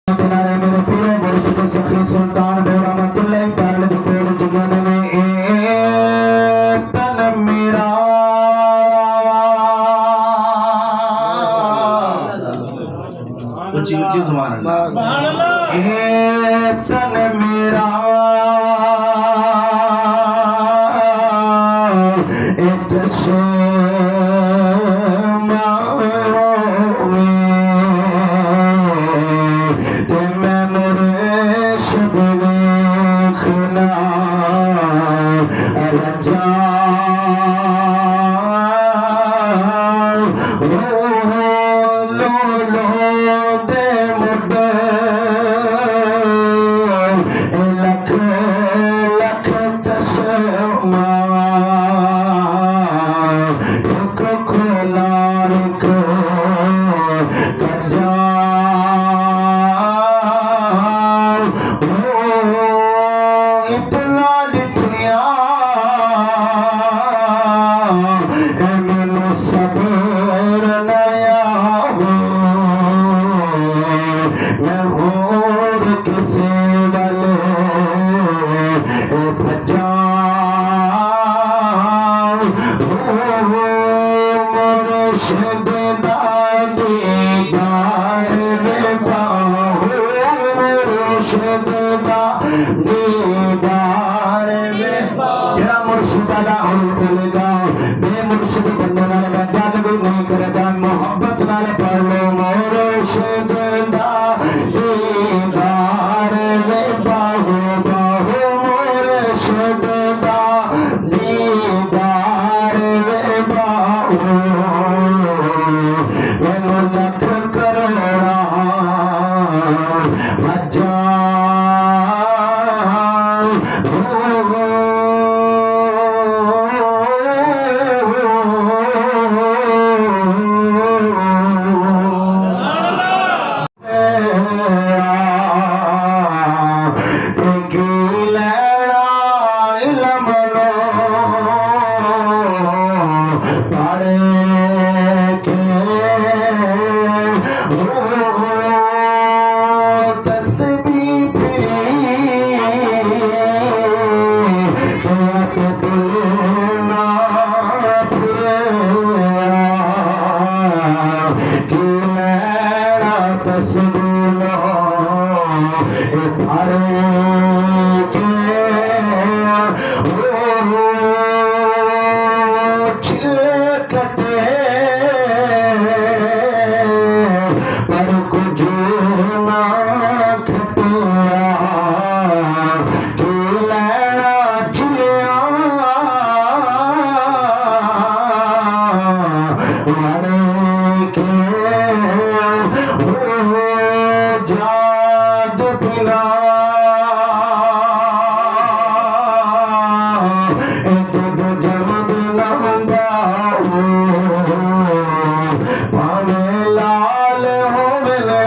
मेरे पूरे मुर्शिद सखी सुल्तान रहमतुल्लाह ताला के पूरे जीवन में एक तन मेरा ऊंची ऊंची सुभान अल्लाह एक तन मेरा एक चश्मा बेमुर्शिद बंदे नाल मैं गल भी नहीं करदा मोहब्बत नाल पढ़ लो मुर्शिद दा दीदार वे बाहु बाहु मुर्शिद दा दीदार वे बाहु मैनू लख करोड़ा हजार लाल हो मिले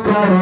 करो